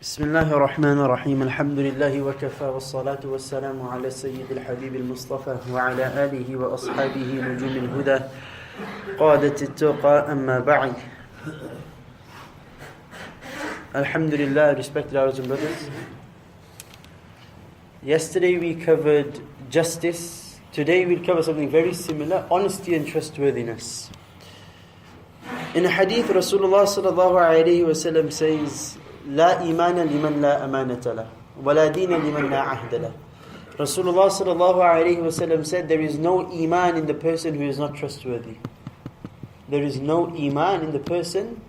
بسم الله الرحمن الرحيم الحمد لله وكفى والصلاة والسلام على سيد الحبيب المصطفى وعلى آله وأصحابه نجوم الهدى قادة التقى أما بعد. Alhamdulillah, respected brothers and brothers. Yesterday we covered justice. Today we'll cover something very similar, honesty and trustworthiness. In a hadith, Rasulullah sallallahu alayhi wa sallam says, لا إيمان لمن لا أمانة له ولا دين لمن لا عهد له. Rasulullah sallallahu alayhi wa sallam said, there is no iman in the person who is not trustworthy. There is no iman in the person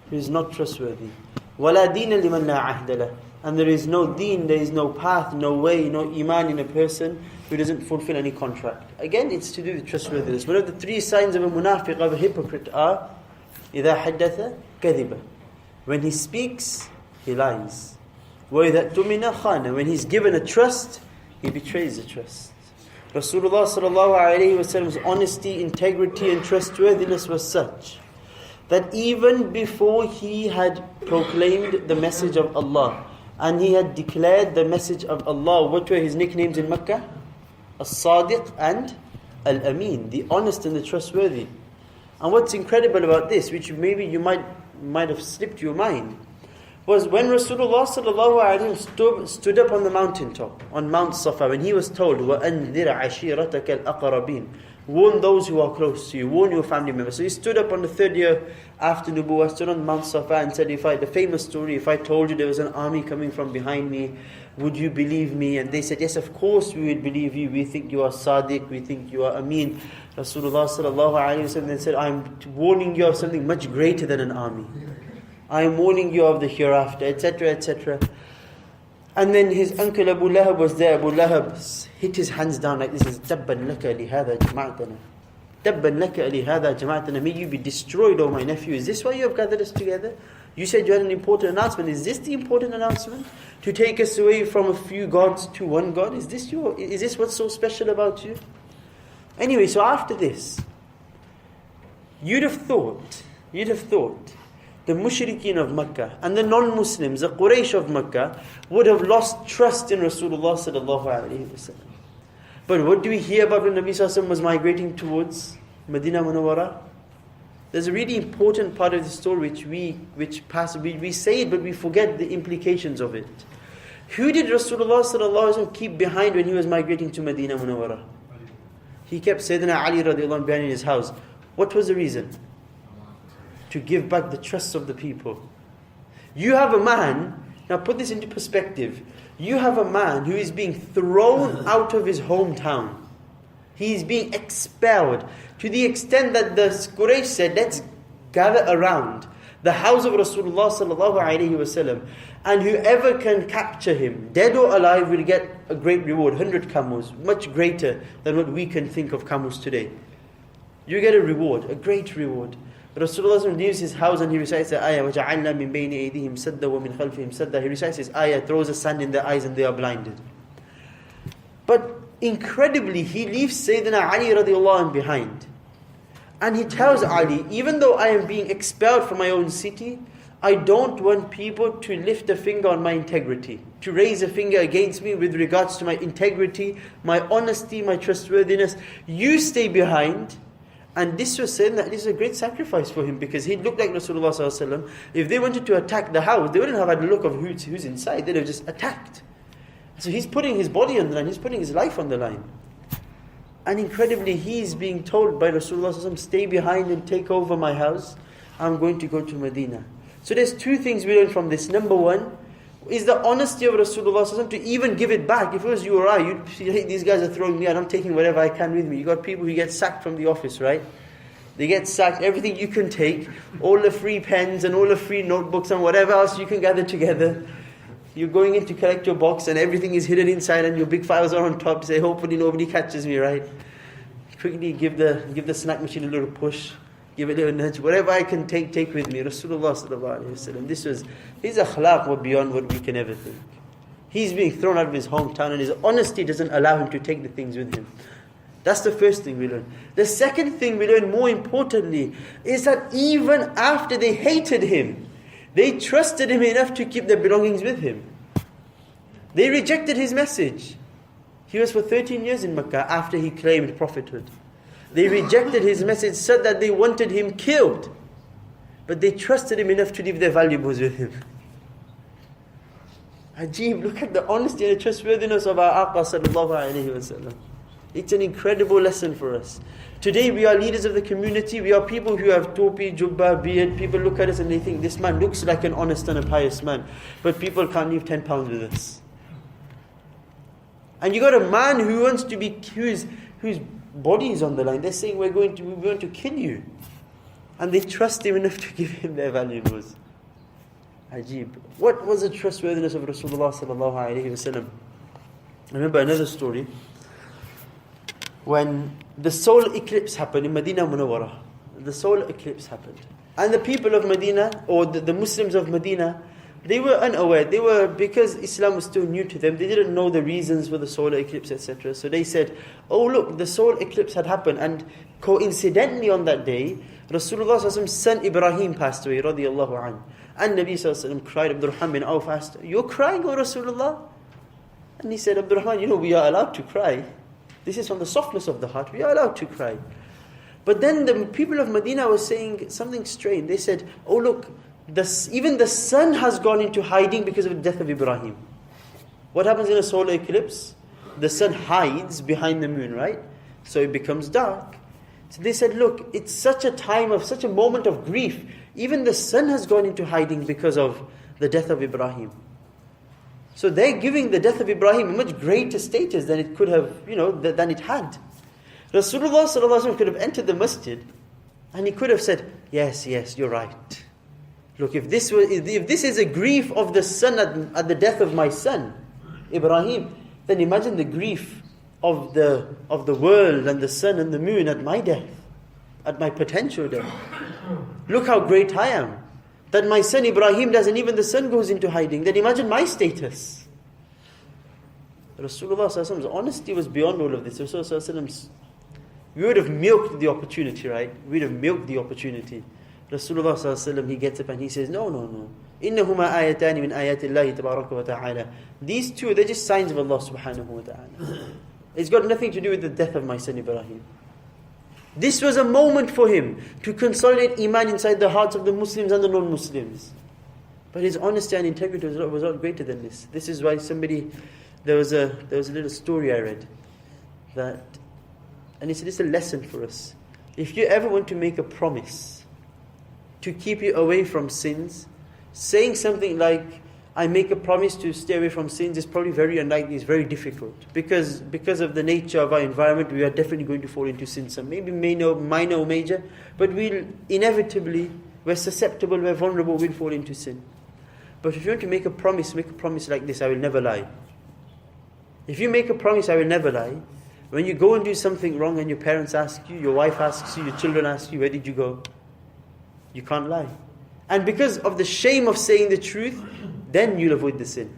who is not trustworthy. ولا دين لمن لا عهد له. And there is no deen, there is no path, no way, no iman in a person who doesn't fulfill any contract. Again, it's to do with trustworthiness. One of the three signs of a munafiq, of a hypocrite, are إذا حدث كذب. When he speaks, he lies. وَإِذَا تُمِنَ خَانَ. When he's given a trust, he betrays the trust. Rasulullah sallallahu alayhi wa sallam's honesty, integrity and trustworthiness was such that even before he had proclaimed the message of Allah and he had declared the message of Allah, what were his nicknames in Makkah? As-Sadiq and Al-Amin, the honest and the trustworthy. And what's incredible about this, which maybe you might have slipped your mind, was when Rasulullah sallallahu alaihi wasallam stood up on the mountaintop, on Mount Safa, when he was told, وَأَنذِرَ عَشِيرَتَكَ الْأَقْرَبِينَ, warn those who are close to you, warn your family members. So he stood up on the third year after Nubuwwah, stood on Mount Safa and said, the famous story, if I told you there was an army coming from behind me, would you believe me? And they said, yes, of course we would believe you. We think you are Sadiq, we think you are Amin. Rasulullah sallallahu alayhi wa sallam then said, I'm warning you of something much greater than an army. I am warning you of the hereafter, etc., etc. And then his uncle Abu Lahab was there. Abu Lahab hit his hands down like this. تَبًّا لَكَ لِهَذَا جَمَعْتَنَا تَبًّا لَكَ لِهَذَا جَمَعْتَنَا. May you be destroyed, O my nephew. Is this why you have gathered us together? You said you had an important announcement. Is this the important announcement? To take us away from a few gods to one God? Is this what's so special about you? Anyway, so after this, you'd have thought the mushrikeen of Makkah and the non-Muslims, the Quraysh of Makkah, would have lost trust in Rasulullah sallallahu alaihi wasallam. But what do we hear about when Nabi sallallahu alaihi wasallam was migrating towards Medina Munawwara? There's a really important part of the story which we say it, but we forget the implications of it. Who did Rasulullah sallallahu alaihi wasallam keep behind when he was migrating to Medina Munawwara? He kept Sayyidina Ali radiallahu anhu behind in his house. What was the reason? To give back the trust of the people. You have a man, now put this into perspective. You have a man who is being thrown out of his hometown. He is being expelled to the extent that the Quraysh said, let's gather around the house of Rasulullah sallallahu alayhi wa sallam, and whoever can capture him, dead or alive, will get a great reward, 100 camels, much greater than what we can think of camels today. You get a reward, a great reward. Rasulullah leaves his house and he recites the ayah, وَجَعَلْنَا مِن بَيْنِ أَيْدِهِمْ سَدًّا وَمِنْ خَلْفِهِمْ سَدًّا. He recites his ayah, throws the sand in their eyes and they are blinded. But incredibly, he leaves Sayyidina Ali radiallahu anh behind. And he tells Ali, even though I am being expelled from my own city, I don't want people to lift a finger on my integrity, to raise a finger against me with regards to my integrity, my honesty, my trustworthiness. You stay behind. And this was saying that this is a great sacrifice for him, because he looked like Rasulullah sallallahu alaihi wasallam. If they wanted to attack the house, they wouldn't have had a look of who's inside. They'd have just attacked. So he's putting his body on the line. He's putting his life on the line. And incredibly, he's being told by Rasulullah sallallahu alaihi wasallam, stay behind and take over my house. I'm going to go to Medina. So there's two things we learn from this. Number one is the honesty of Rasulullah sallallahu alaihi wasallam to even give it back. If it was you or I, you'd say, hey, these guys are throwing me out, I'm taking whatever I can with me. You got people who get sacked from the office, right? They get sacked, everything you can take, all the free pens and all the free notebooks and whatever else you can gather together. You're going in to collect your box and everything is hidden inside and your big files are on top to say, hopefully nobody catches me, right? Quickly give the snack machine a little push. Give it a little nudge. Whatever I can take with me. Rasulullah sallallahu alaihi wasallam. His akhlaq were beyond what we can ever think. He's being thrown out of his hometown and his honesty doesn't allow him to take the things with him. That's the first thing we learn. The second thing we learn, more importantly, is that even after they hated him, They trusted him enough to keep their belongings with him. They rejected his message. He was for 13 years in Mecca after he claimed prophethood. They rejected his message, said that they wanted him killed. But they trusted him enough to leave their valuables with him. Ajib, look at the honesty and the trustworthiness of our Aqa sallallahu alayhi wa sallam. It's an incredible lesson for us. Today we are leaders of the community. We are people who have topi, jubba, beard. People look at us and they think this man looks like an honest and a pious man. But people can't leave 10 pounds with us. And you got a man who wants to be, whose body is on the line. They're saying we're going to kill you. And they trust him enough to give him their valuables. Ajib. What was the trustworthiness of Rasulullah sallallahu alayhi wa sallam? I remember another story. When the solar eclipse happened in Medina Munawwara. The solar eclipse happened. And the people of Medina, or the Muslims of Medina, they were unaware. Because Islam was still new to them, they didn't know the reasons for the solar eclipse, etc. So they said, oh look, the solar eclipse had happened. And coincidentally on that day, Rasulullah's son Ibrahim passed away, radiyallahu anhu. And Nabi sallallahu alayhi wa sallam cried, Abdurrahman bin Auf asked, you're crying, O Rasulullah? And he said, Abdurrahman, we are allowed to cry. This is from the softness of the heart. We are allowed to cry. But then the people of Medina were saying something strange. They said, oh look, even the sun has gone into hiding because of the death of Ibrahim. What happens in a solar eclipse? The sun hides behind the moon, right? So it becomes dark. So they said, look, it's such a moment of grief. Even the sun has gone into hiding because of the death of Ibrahim. So they're giving the death of Ibrahim a much greater status than it could have, than it had. Rasulullah sallallahu alaihi wasallam could have entered the masjid and he could have said, yes, you're right. Look, if this is a grief of the son at the death of my son, Ibrahim, then imagine the grief of the world and the sun and the moon at my death, at my potential death. Look how great I am. That my son Ibrahim doesn't, even the sun goes into hiding. Then imagine my status. Rasulullah sallallahu alaihi wasallam's honesty was beyond all of this. Rasulullah sallallahu alaihi wasallam, we would have milked the opportunity, right? We'd have milked the opportunity. Rasulullah sallallahu alaihi wasallam, he gets up and he says, no. إِنَّهُمَا آيَتَانِ مِنْ آيَاتِ اللَّهِ تَبَارَكَ وَتَعَالَى. These two, they're just signs of Allah subhanahu wa ta'ala. It's got nothing to do with the death of my son Ibrahim. This was a moment for him to consolidate Iman inside the hearts of the Muslims and the non-Muslims. But his honesty and integrity was not greater than this. This is why there was a little story I read, and it's a lesson for us. If you ever want to make a promise to keep you away from sins, saying something like, I make a promise to stay away from sins, is probably very unlikely, it's very difficult. Because of the nature of our environment, we are definitely going to fall into sin. Some maybe minor or major, but we're susceptible, we're vulnerable, we'll fall into sin. But if you want to make a promise like this, I will never lie. If you make a promise, I will never lie, when you go and do something wrong and your parents ask you, your wife asks you, your children ask you, where did you go? You can't lie. And because of the shame of saying the truth, then you'll avoid the sin.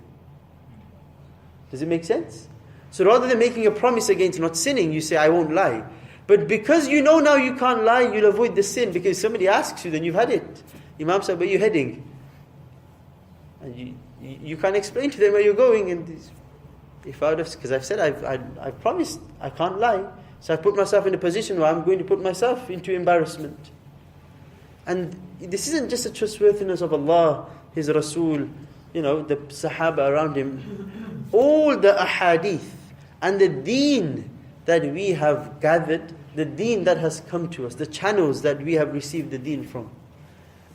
Does it make sense? So rather than making a promise against not sinning, you say, I won't lie. But because you know now you can't lie, you'll avoid the sin. Because if somebody asks you, then you've had it. Imam said, where are you heading? And you can't explain to them where you're going. And because I've said, I've promised, I can't lie. So I put myself in a position where I'm going to put myself into embarrassment. And this isn't just a trustworthiness of Allah, His Rasul, the Sahaba around him. All the ahadith and the deen that we have gathered, the deen that has come to us, the channels that we have received the deen from.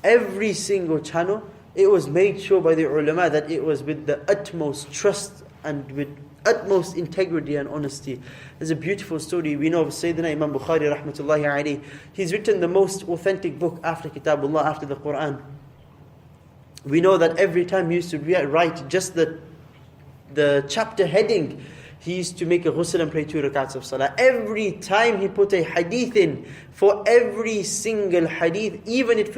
Every single channel, it was made sure by the ulama that it was with the utmost trust and with utmost integrity and honesty. There's a beautiful story we know of Sayyidina Imam Bukhari rahmatullahi alayhi. He's written the most authentic book after Kitabullah, after the Quran. We know that every time he used to write just the chapter heading, he used to make a ghusl and pray 2 rakats of salah. Every time he put a hadith in, for every single hadith, even if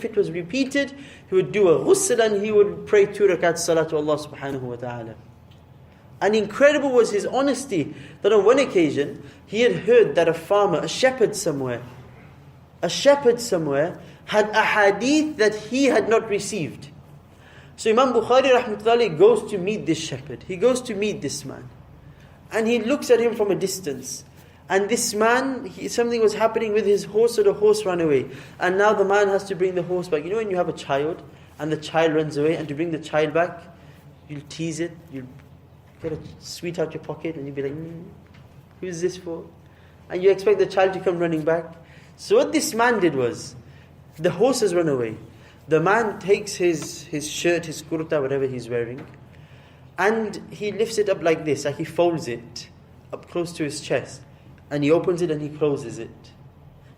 it was repeated, he would do a ghusl and he would pray 2 rakats salah to Allah subhanahu wa ta'ala. And incredible was his honesty, that on one occasion, he had heard that a farmer, a shepherd somewhere had a hadith that he had not received. So Imam Bukhari rahmatullahi goes to meet this shepherd. He goes to meet this man. And he looks at him from a distance. And this man, something was happening with his horse, so the horse ran away. And now the man has to bring the horse back. You know when you have a child and the child runs away, and to bring the child back, you'll tease it, you'll get a sweet out your pocket, and you'll be like, who's this for? And you expect the child to come running back. So what this man did was, the horse has run away. The man takes his shirt, his kurta, whatever he's wearing, and he lifts it up like this, like he folds it up close to his chest. And he opens it and he closes it.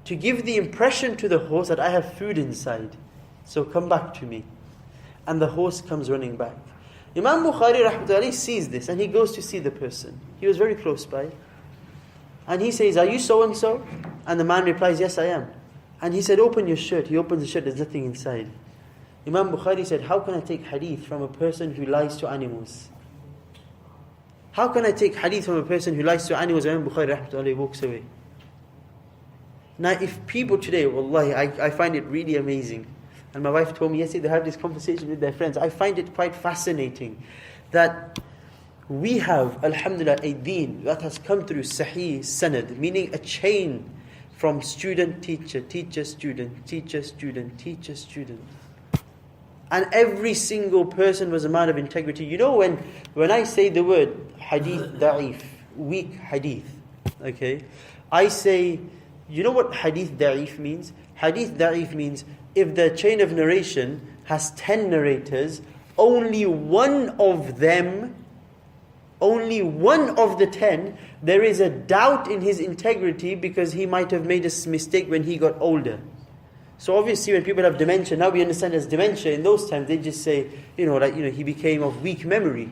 To give the impression to the horse that I have food inside. So come back to me. And the horse comes running back. Imam Bukhari rahmatullahi sees this and he goes to see the person. He was very close by. And he says, are you so and so? And the man replies, yes I am. And he said, open your shirt. He opens the shirt, there's nothing inside. Imam Bukhari said, how can I take hadith from a person who lies to animals? How can I take hadith from a person who lies to animals? Imam Bukhari rahmatullahi walks away. Now if people today, wallahi, I find it really amazing. And my wife told me yesterday they have this conversation with their friends. I find it quite fascinating that we have, alhamdulillah, a deen that has come through sahih sanad, meaning a chain from student, teacher, teacher, student, teacher, student, teacher, student. And every single person was a man of integrity. You know when I say the word hadith da'if, weak hadith, okay, I say, you know what hadith da'if means? Hadith da'if means if the chain of narration has 10 narrators, only one of the 10, there is a doubt in his integrity because he might have made a mistake when he got older. So obviously when people have dementia, now we understand as dementia, in those times they just say, he became of weak memory.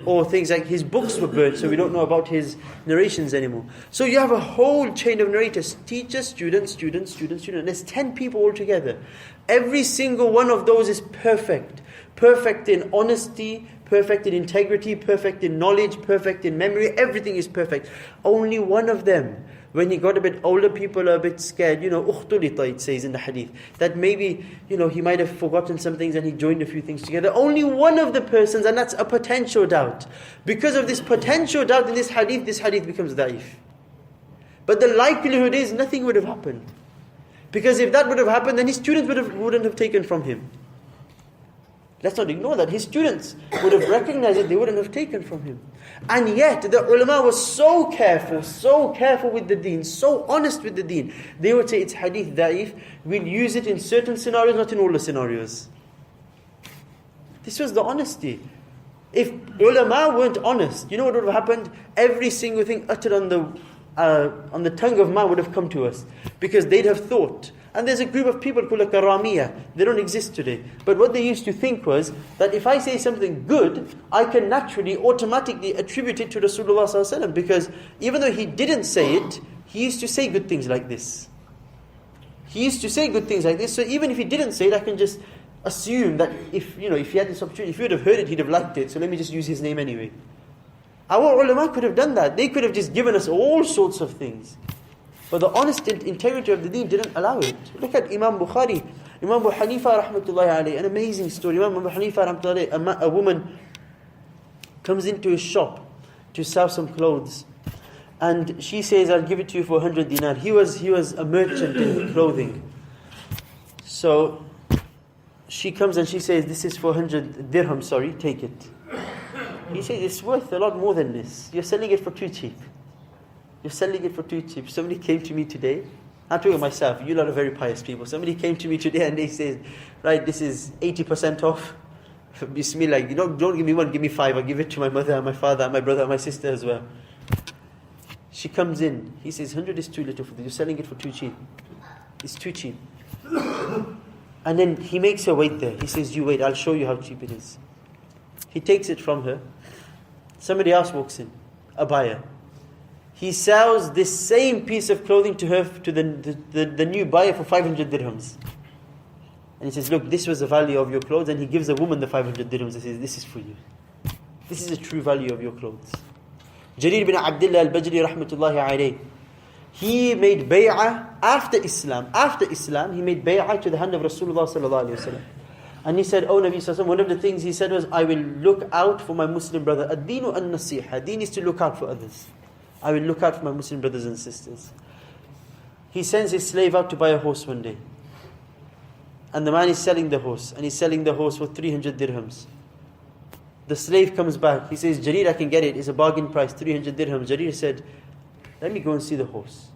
Or things like his books were burnt, so we don't know about his narrations anymore. So you have a whole chain of narrators, teacher, student, student, student, student. There's 10 people altogether. Every single one of those is perfect. Perfect in honesty, perfect in integrity, perfect in knowledge, perfect in memory. Everything is perfect. Only one of them, when he got a bit older, people are a bit scared. Ukhtulita, it says in the hadith. That maybe, he might have forgotten some things and he joined a few things together. Only one of the persons, and that's a potential doubt. Because of this potential doubt in this hadith becomes da'if. But the likelihood is nothing would have happened. Because if that would have happened, then his students wouldn't have taken from him. Let's not ignore that. His students would have recognized it, they wouldn't have taken from him. And yet, the ulama was so careful with the deen, so honest with the deen. They would say it's hadith da'if, we'll use it in certain scenarios, not in all the scenarios. This was the honesty. If ulama weren't honest, you know what would have happened? Every single thing uttered on the tongue of man would have come to us. Because they'd have thought. And there's a group of people called Karamiyah. They don't exist today. But what they used to think was that if I say something good, I can naturally, automatically attribute it to Rasulullah ﷺ. Because even though he didn't say it, he used to say good things like this. So even if he didn't say it, I can just assume that if he had this opportunity, if he would have heard it, he'd have liked it. So let me just use his name anyway. Our ulama could have done that. They could have just given us all sorts of things. But the honest integrity of the deen didn't allow it. Look at Imam Bukhari. Imam Abu Hanifa rahmatullahi alayhi, an amazing story. Imam Abu Hanifa rahmatullahi alayhi, a woman comes into his shop to sell some clothes. And she says, I'll give it to you for 100 dinar. He was a merchant in clothing. So she comes and she says, this is for 100 dirham, take it. He says, it's worth a lot more than this. You're selling it for too cheap. Somebody came to me today. I'm talking of myself. You lot are very pious people. Somebody came to me today and they said, right, this is 80% off. Bismillah, don't give me one, give me 5. I'll give it to my mother and my father and my brother and my sister as well. She comes in. He says, 100 is too little for this. You're selling it for too cheap. It's too cheap. And then he makes her wait there. He says, you wait, I'll show you how cheap it is. He takes it from her. Somebody else walks in, a buyer. He sells this same piece of clothing to her, to the new buyer for 500 dirhams. And he says, look, this was the value of your clothes. And he gives the woman the 500 dirhams. He says, this is for you. This is the true value of your clothes. Jarir bin Abdullah al-Bajali rahmatullahi alayhi. He made bay'ah after Islam. After Islam, he made bay'ah to the hand of Rasulullah sallallahu alaihi wasallam. And he said, "Oh Nabi sallallahu alaihi wasallam," one of the things he said was, "I will look out for my Muslim brother. Ad-deenu an-nasiha. Deen is to look out for others. I will look out for my Muslim brothers and sisters." He sends his slave out to buy a horse one day. And the man is selling the horse. And he's selling the horse for 300 dirhams. The slave comes back. He says, "Jarir, I can get it. It's a bargain price, 300 dirhams." Jarir said, "Let me go and see the horse."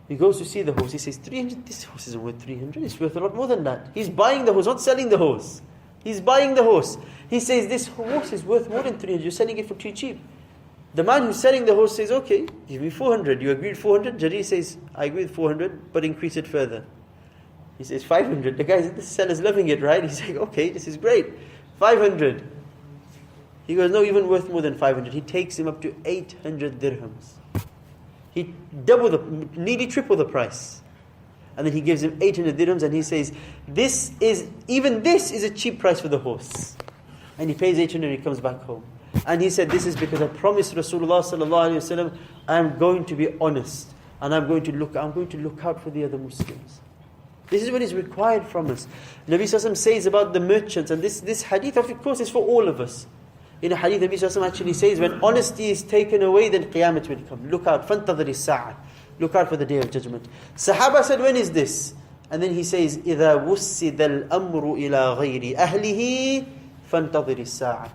He goes to see the horse. He says, 300, this horse isn't worth 300. It's worth a lot more than that. He's buying the horse, not selling the horse. He's buying the horse. He says, "This horse is worth more than 300. You're selling it for too cheap." The man who's selling the horse says, "Okay, give me 400. You agreed 400? Jarir says, "I agree with 400, but increase it further." He says, 500. The seller's loving it, right? He's like, "Okay, this is great. 500. He goes, "No, even worth more than 500. He takes him up to 800 dirhams. He nearly triple the price. And then he gives him 800 dirhams and he says, this is a cheap price for the horse." And he pays 800 and he comes back home. And he said, "This is because I promised Rasulullah sallallahu alaihi wasallam, I am going to be honest and I'm going to look out for the other Muslims." This is what is required from us. Nabi sallallahu alaihi wasallam says about the merchants, and this hadith of course is for all of us. In a hadith, Nabi sallallahu alaihi wasallam actually says, when honesty is taken away, then Qiyamah will come. Look out, فَانْتَظِرِ السَّاعَةِ. Look out for the day of judgment. Sahaba said, "When is this?" And then he says, إِذَا وُسِّدَ الْأَمْرُ إِلَىٰ غَيْرِ أَهْلِهِ فَانْتَظِرِ السَّاعَةِ.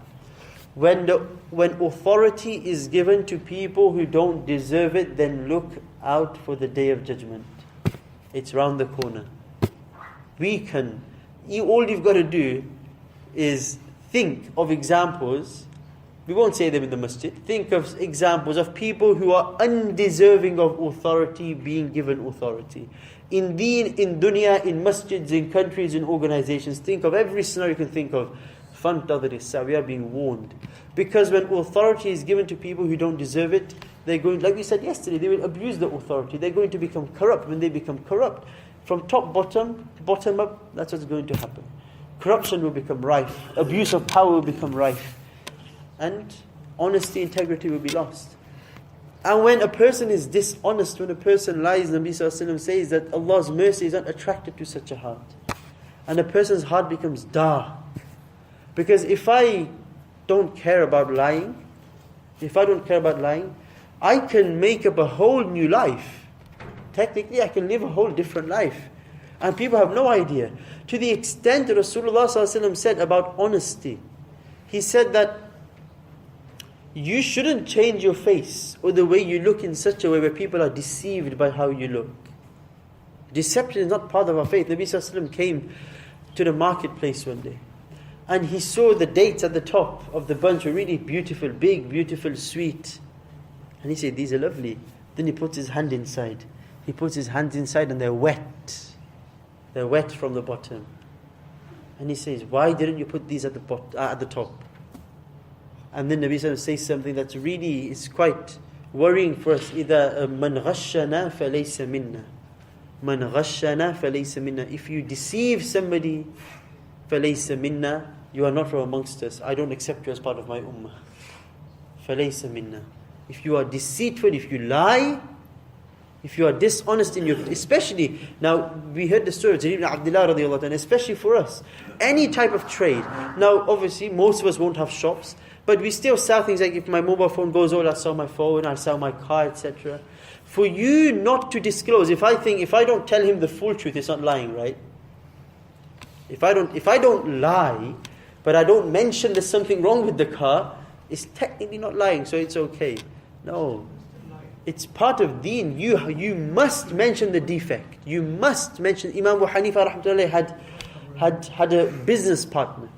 When authority is given to people who don't deserve it, then look out for the day of judgment. It's round the corner. All you've got to do is think of examples. We won't say them in the masjid. Think of examples of people who are undeserving of authority being given authority. In deen, in dunya, in masjids, in countries, in organizations. Think of every scenario you can think of. فَانْتَظِرِ. We are being warned. Because when authority is given to people who don't deserve it, they're going, like we said yesterday, they will abuse the authority. They're going to become corrupt. When they become corrupt, from bottom up, that's what's going to happen. Corruption will become rife. Abuse of power will become rife. And honesty, integrity will be lost. And when a person is dishonest, when a person lies, Nabi sallallahu alaihi wasallam says that Allah's mercy is not attracted to such a heart. And a person's heart becomes dark. Because if I don't care about lying, I can make up a whole new life. Technically, I can live a whole different life. And people have no idea. To the extent that Rasulullah ﷺ said about honesty, he said that you shouldn't change your face or the way you look in such a way where people are deceived by how you look. Deception is not part of our faith. Nabi ﷺ came to the marketplace one day and he saw the dates at the top of the bunch were really beautiful, big, beautiful, sweet. And he said, "These are lovely." Then he puts his hand inside. He puts his hands inside and they're wet. They're wet from the bottom. And he says, "Why didn't you put these at the top?" And then Nabi Sallallahu says something that's really is quite worrying for us. إِذَا مَنْ غَشَّنَا فَلَيْسَ مِنَّا. مَنْ غَشَّنَا فَلَيْسَ مِنَّا. If you deceive somebody, فَلَيْسَ مِنَّا, you are not from amongst us. I don't accept you as part of my ummah. فَلَيْسَ مِنَّا. If you are deceitful, if you lie, if you are dishonest in your, especially, now we heard the story of Jarir ibn Abdullah radiallahu anhu, especially for us, any type of trade. Now obviously most of us won't have shops, but we still sell things like if my mobile phone goes, "Oh, I'll sell my phone, I'll sell my car," etc. For you not to disclose, if I don't tell him the full truth, it's not lying, right? If I don't lie, but I don't mention there's something wrong with the car, it's technically not lying, so it's okay. No. It's part of deen. You must mention the defect. You must mention. Imam Abu Hanifa rahmatullahi had a business partner.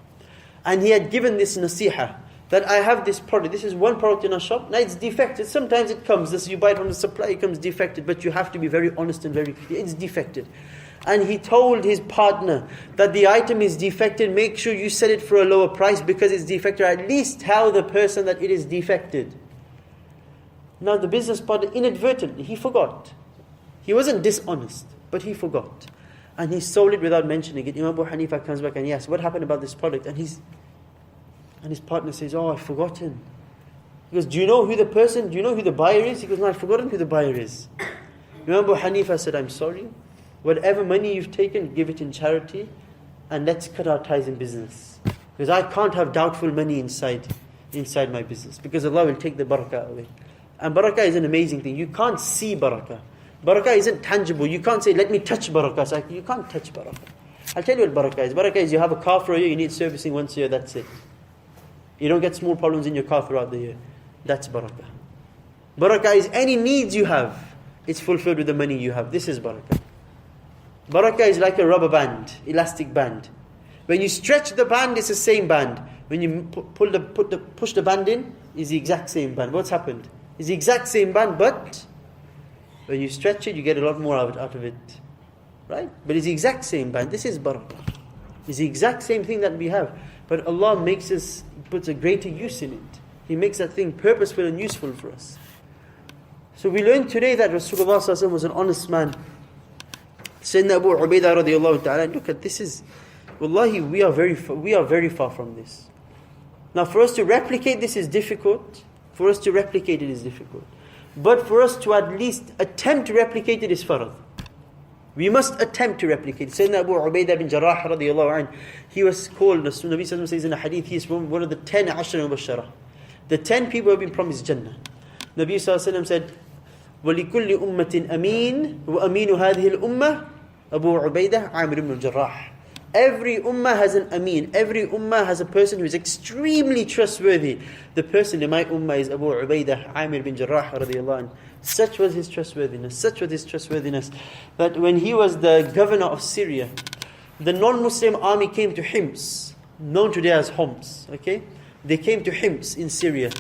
And he had given this nasiha. That I have this product. This is one product in our shop. Now it's defected. Sometimes it comes. You buy it from the supplier, it comes defected. But you have to be very honest and very clear. It's defected. And he told his partner that the item is defected. Make sure you sell it for a lower price because it's defected. At least tell the person that it is defected. Now the business partner inadvertently, he forgot. He wasn't dishonest, but he forgot. And he sold it without mentioning it. Imam Abu Hanifa comes back and he asks, "What happened about this product?" And his partner says, "Oh, I've forgotten." He goes, do you know who the buyer is? He goes, "No, I've forgotten who the buyer is." Imam Abu Hanifa said, I'm sorry, whatever money you've taken, give it in charity, and let's cut our ties in business. Because I can't have doubtful money inside my business, because Allah will take the barakah away. And barakah is an amazing thing. You can't see barakah. Barakah isn't tangible. You can't say, let me touch barakah. It's like, you can't touch barakah. I'll tell you what barakah is. Barakah is you have a car for a year, you need servicing once a year, that's it. You don't get small problems in your car throughout the year. That's barakah. Barakah is any needs you have, it's fulfilled with the money you have. This is barakah. Barakah is like a rubber band, elastic band. When you stretch the band, it's the same band. When you push the band in, it's the exact same band. What's happened? It's the exact same band, but when you stretch it, you get a lot more out of it. Right? But it's the exact same band. This is barakah. It's the exact same thing that we have. But Allah puts a greater use in it. He makes that thing purposeful and useful for us. So we learned today that Rasulullah ﷺ was an honest man. Sayyidina Abu Ubaidah radiallahu ta'ala, look at this wallahi, we are very far from this. Now for us to replicate this is difficult. For us to replicate it is difficult. But for us to at least attempt to replicate it is farad. We must attempt to replicate. Sayyidina Abu Ubaidah bin Jarrah radiallahu anhu, he was called, the Nabi Sallallahu says in a hadith, he is one of the 10 Ashra Mubashshara. The 10 people who have been promised Jannah. Nabi Sallallahu said, وَلِكُلِّ أُمَّةٍ أَمِينٌ وَأَمِينُ هَذِهِ الْأُمَّةِ Abu Ubaidah Amir ibn al-Jarrah. Every ummah has an ameen. Every ummah has a person who is extremely trustworthy. The person in my ummah is Abu Ubaidah Amir ibn Jarrah radiallahu anhu. Such was his trustworthiness. That when he was the governor of Syria, the non-Muslim army came to Hims, known today as Homs. Okay, they came to Hims in Syria,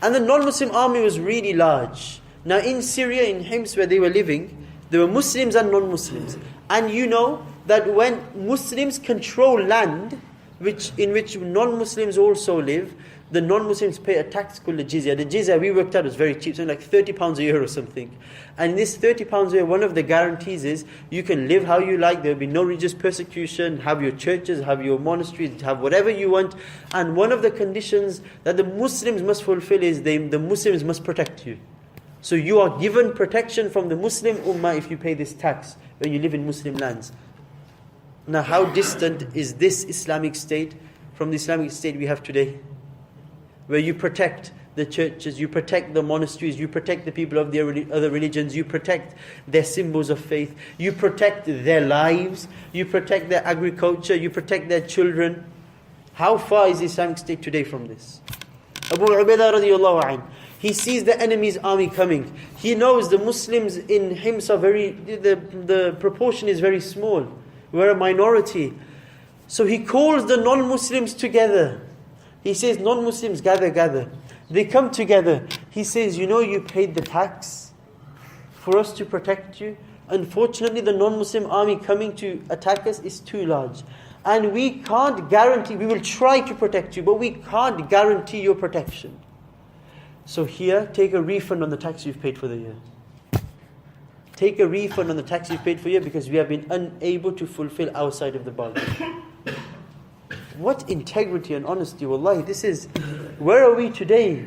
and the non-Muslim army was really large. Now in Syria, in Hims where they were living, there were Muslims and non-Muslims. And you know that when Muslims control land, in which non-Muslims also live, the non-Muslims pay a tax called the jizya. The jizya we worked out was very cheap, something like £30 a year or something. And this £30 a year, one of the guarantees is you can live how you like, there will be no religious persecution, have your churches, have your monasteries, have whatever you want. And one of the conditions that the Muslims must fulfill is the Muslims must protect you. So you are given protection from the Muslim Ummah if you pay this tax when you live in Muslim lands. Now how distant is this Islamic state from the Islamic state we have today? Where you protect the churches, you protect the monasteries, you protect the people of the other religions, you protect their symbols of faith, you protect their lives, you protect their agriculture, you protect their children. How far is the Islamic state today from this? Abu Ubaidah radiallahu anhu, he sees the enemy's army coming. He knows the Muslims in Hims are the proportion is very small. We're a minority. So he calls the non-Muslims together. He says, non-Muslims, gather. They come together. He says, you paid the tax for us to protect you. Unfortunately, the non-Muslim army coming to attack us is too large. And we can't guarantee, we will try to protect you, but we can't guarantee your protection. So here, take a refund on the tax you've paid for the year. Take a refund on the tax you've paid for the year because we have been unable to fulfill our side of the bargain. What integrity and honesty, wallahi, this is, where are we today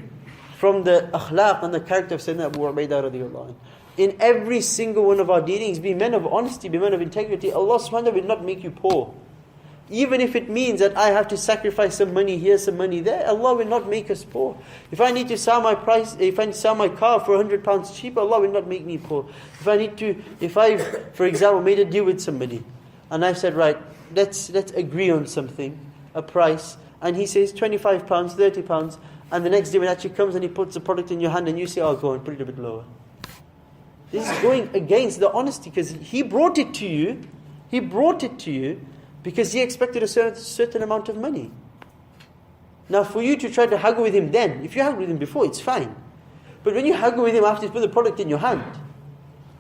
from the akhlaq and the character of Sayyidina Abu Ubaidah radiallahu anh? In every single one of our dealings, be men of honesty, be men of integrity. Allah subhanahu wa ta'ala will not make you poor. Even if it means that I have to sacrifice some money here, some money there, Allah will not make us poor. If I need to sell my car for £100 cheaper, Allah will not make me poor. If I, for example, made a deal with somebody, and I said, right, let's agree on something, a price, and he says £25, £30, and the next day when it actually comes and he puts the product in your hand and you say, oh, go on, put it a bit lower. This is going against the honesty, because he brought it to you because he expected a certain amount of money. Now for you to try to haggle with him then, if you haggle with him before, it's fine. But when you haggle with him after he's put the product in your hand,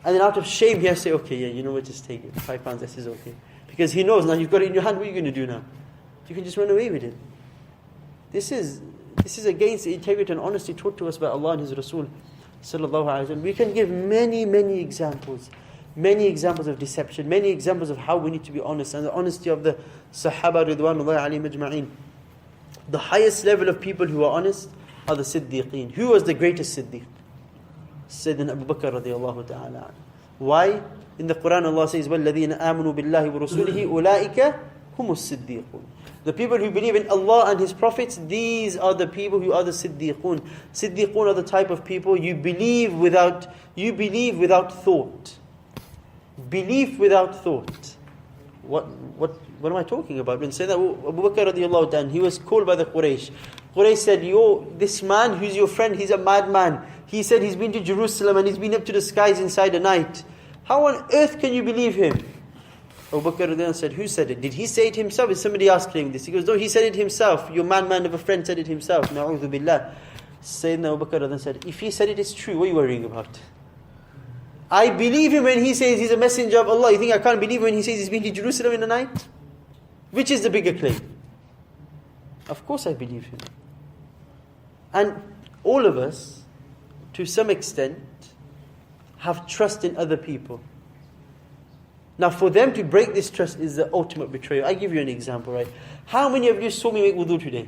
and then out of shame he has to say, okay, yeah, you know what, just take it, £5, this is okay. Because he knows now you've got it in your hand, what are you going to do now? You can just run away with it. This is against the integrity and honesty taught to us by Allah and His Rasul sallallahu alaihi wasallam. We can give many examples of deception, many examples of how we need to be honest, and the honesty of the Sahaba ridwanullahi alayhim ajma'in. The highest level of people who are honest are the Siddiqeen. Who was the greatest Siddiq? Sayyidina Abu Bakr radiallahu ta'ala. Why? In the Quran Allah says, وَالَّذِينَ آمَنُوا بِاللَّهِ وَرُسُولِهِ أُولَٰئِكَ هُمُ الصِّدِّيقُونَ. The people who believe in Allah and His prophets, these are the people who are the Siddiqun. Siddiqun are the type of people you believe without thought. Belief without thought. What am I talking about? When Sayyidina Abu Bakr radiallahu ta'ala, he was called by the Quraysh. Quraysh said, this man who's your friend, he's a madman. He said he's been to Jerusalem and he's been up to the skies inside the night. How on earth can you believe him? Abu Bakr said, who said it? Did he say it himself? Is somebody else claiming this? He goes, no, he said it himself. Your madman of a friend said it himself. Na'udhu billah. Sayyidina Abu Bakr said, if he said it is true, what are you worrying about? I believe him when he says he's a messenger of Allah. You think I can't believe him when he says he's been to Jerusalem in the night? Which is the bigger claim? Of course I believe him. And all of us, to some extent, have trust in other people. Now for them to break this trust is the ultimate betrayal. I give you an example, right? How many of you saw me make wudu today?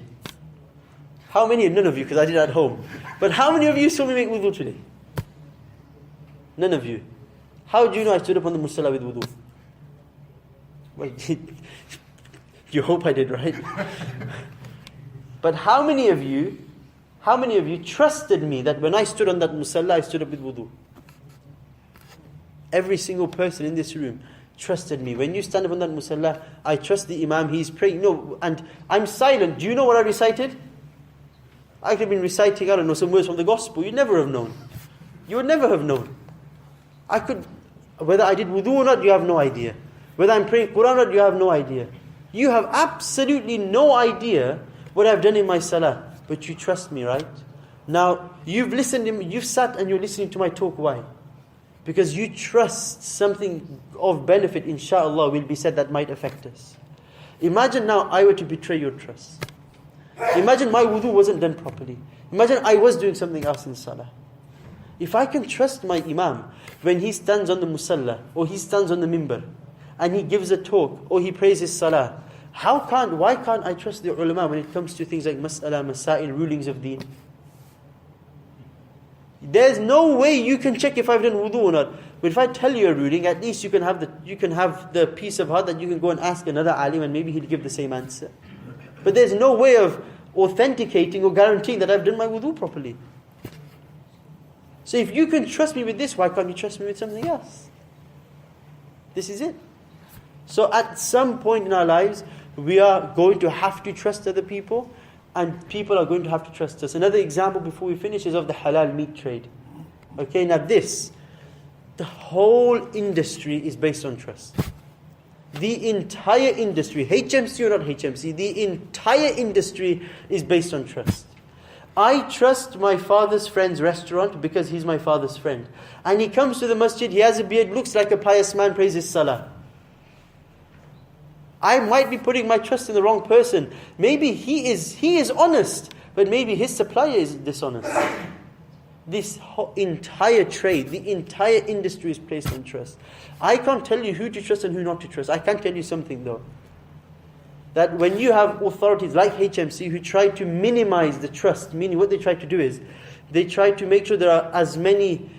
How many? None of you, because I did it at home. But how many of you saw me make wudu today? None of you. How do you know I stood up on the musalla with wudu? Well, you hope I did, right? But how many of you trusted me that when I stood on that musalla, I stood up with wudu? Every single person in this room trusted me. When you stand up on that musalla, I trust the imam, he's praying. No, and I'm silent. Do you know what I recited? I could have been reciting, I don't know, some words from the gospel. You'd never have known. You would never have known. Whether I did wudu or not, you have no idea. Whether I'm praying Quran or not, you have no idea. You have absolutely no idea what I've done in my salah. But you trust me, right? Now, you've sat and you're listening to my talk. Why? Because you trust something of benefit, inshallah, will be said that might affect us. Imagine now I were to betray your trust. Imagine my wudu wasn't done properly. Imagine I was doing something else in salah. If I can trust my imam when he stands on the musalla or he stands on the mimbar and he gives a talk or he prays his salah, why can't I trust the ulama when it comes to things like mas'ala, masail, rulings of deen? There's no way you can check if I've done wudu or not. But if I tell you a ruling, at least you can have the peace of heart that you can go and ask another alim and maybe he'll give the same answer. But there's no way of authenticating or guaranteeing that I've done my wudu properly. So if you can trust me with this, why can't you trust me with something else? This is it. So at some point in our lives, we are going to have to trust other people, and people are going to have to trust us. Another example before we finish is of the halal meat trade. Okay, now the whole industry is based on trust. The entire industry, HMC or not HMC, the entire industry is based on trust. I trust my father's friend's restaurant because he's my father's friend. And he comes to the masjid, he has a beard, looks like a pious man, prays his salah. I might be putting my trust in the wrong person. Maybe he is honest, but maybe his supplier is dishonest. This whole entire trade, the entire industry is placed on trust. I can't tell you who to trust and who not to trust. I can tell you something though. That when you have authorities like HMC who try to minimize the trust, meaning what they try to do is, they try to make sure there are as many,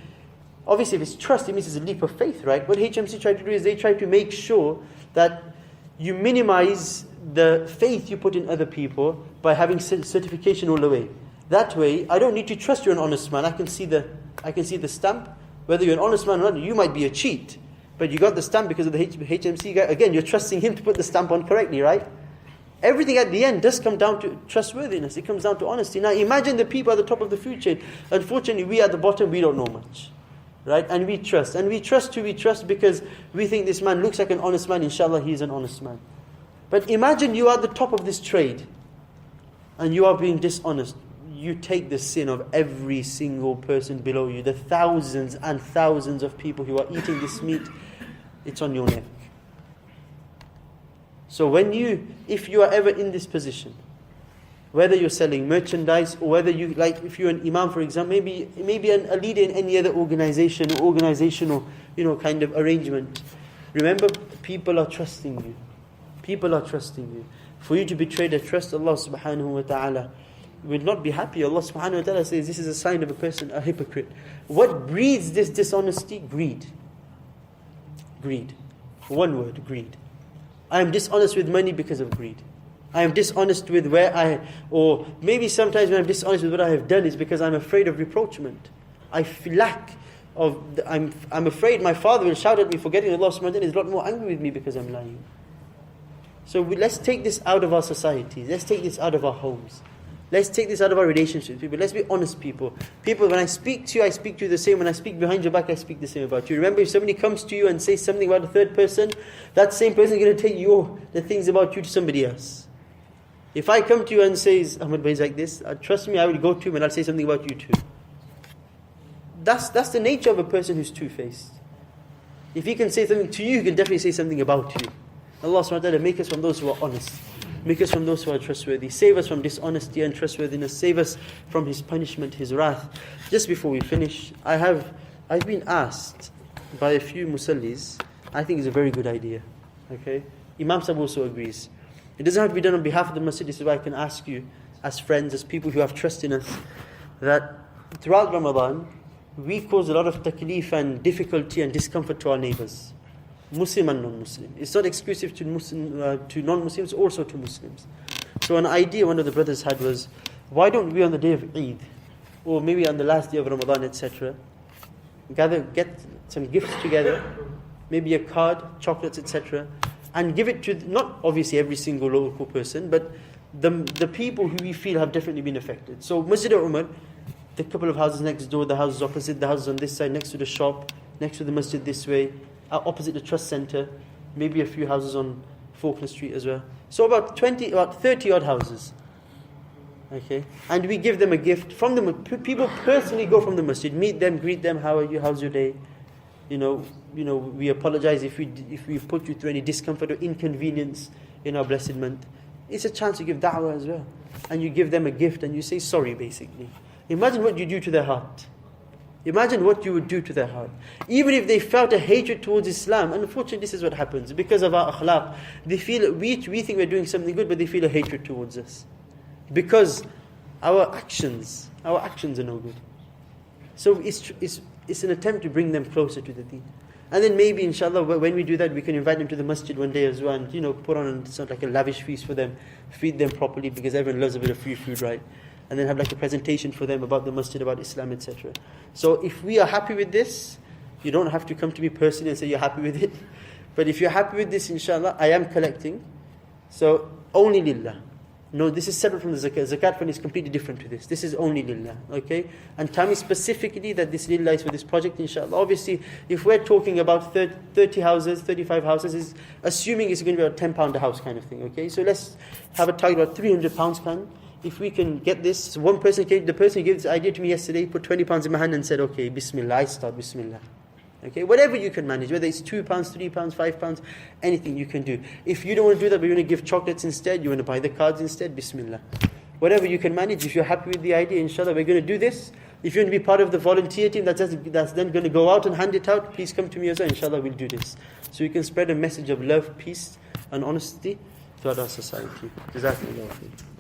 obviously if it's trust, it means it's a leap of faith, right? What HMC try to do is they try to make sure that you minimize the faith you put in other people by having certification all the way. That way, I don't need to trust you're an honest man. I can see the stamp. Whether you're an honest man or not, you might be a cheat. But you got the stamp because of the HMC guy. Again, you're trusting him to put the stamp on correctly, right? Everything at the end does come down to trustworthiness. It comes down to honesty. Now imagine the people at the top of the food chain. Unfortunately, we at the bottom, we don't know much. Right? And we trust. And we trust who we trust because we think this man looks like an honest man. Inshallah, he is an honest man. But imagine you are at the top of this trade and you are being dishonest. You take the sin of every single person below you. The thousands and thousands of people who are eating this meat, it's on your neck. So if you are ever in this position, whether you're selling merchandise or whether you, like if you're an imam for example, maybe a leader in any other organization or organizational, kind of arrangement. Remember, people are trusting you. People are trusting you. For you to betray their trust, Allah subhanahu wa ta'ala will not be happy. Allah subhanahu wa ta'ala says this is a sign of a person, a hypocrite. What breeds this dishonesty? Greed. Greed. One word, greed. I am dishonest with money because of greed. I am dishonest with or maybe sometimes when I'm dishonest with what I have done is because I'm afraid of reproachment. I'm afraid my father will shout at me for getting Allah subhanahu wa ta'ala is a lot more angry with me because I'm lying. So let's take this out of our societies. Let's take this out of our homes. Let's take this out of our relationships with people. Let's be honest people. People, when I speak to you the same. When I speak behind your back, I speak the same about you. Remember, if somebody comes to you and says something about a third person, that same person is going to take the things about you to somebody else. If I come to you and says, Ahmad Bhai is like this, trust me, I will go to him and I'll say something about you too. That's the nature of a person who's two-faced. If he can say something to you, he can definitely say something about you. Allah subhanahu wa ta'ala make us from those who are honest. Make us from those who are trustworthy. Save us from dishonesty and trustworthiness. Save us from His punishment, His wrath. Just before we finish, I've been asked by a few musallis, I think it's a very good idea. Okay? Imam Sahib also agrees. It doesn't have to be done on behalf of the masjid. This is why I can ask you, as friends, as people who have trust in us, that throughout Ramadan, we cause a lot of taklif and difficulty and discomfort to our neighbors. Muslim and non-Muslim. It's not exclusive to non-Muslims, also to Muslims. So an idea one of the brothers had was, why don't we on the day of Eid, or maybe on the last day of Ramadan, etc., get some gifts together, maybe a card, chocolates, etc., and give it to, not obviously every single local person, but the people who we feel have definitely been affected. So Masjid al-Umar, the couple of houses next door, the houses opposite, the houses on this side, next to the shop, next to the masjid this way, opposite the trust center, maybe a few houses on Faulkner Street as well. So about 30 odd houses. Okay, and we give them a gift from them. People personally go from the masjid, meet them, greet them. How are you? How's your day? You know. We apologize if we've put you through any discomfort or inconvenience in our blessed month. It's a chance to give da'wah as well, and you give them a gift and you say sorry. Basically, imagine what you do to their heart. Imagine what you would do to their heart. Even if they felt a hatred towards Islam, unfortunately this is what happens. Because of our akhlaq, they feel, we think we're doing something good, but they feel a hatred towards us. Because our actions are no good. So it's an attempt to bring them closer to the deen. And then maybe inshallah when we do that, we can invite them to the masjid one day as well, and put on sort of like a lavish feast for them, feed them properly, because everyone loves a bit of free food, right? And then have like a presentation for them about the masjid, about Islam, etc. So if we are happy with this, you don't have to come to me personally and say you're happy with it. But if you're happy with this, inshallah, I am collecting. So only lillah. No, this is separate from the zakat. Zakat fund is completely different to this. This is only lillah. Okay? And tell me specifically that this lillah is for this project, inshallah. Obviously, if we're talking about 30 houses, 35 houses, is assuming it's going to be about £10 a house kind of thing. Okay? So let's have a target about £300 kind. If we can get this, the person who gave this idea to me yesterday, put £20 in my hand and said, okay, bismillah, I start, bismillah. Okay, whatever you can manage, whether it's £2, £3, £5, anything you can do. If you don't want to do that, but you want to give chocolates instead, you want to buy the cards instead, bismillah. Whatever you can manage, if you're happy with the idea, inshallah, we're going to do this. If you want to be part of the volunteer team that's then going to go out and hand it out, please come to me as well, inshallah, we'll do this. So you can spread a message of love, peace, and honesty throughout our society. Jazakallah khair.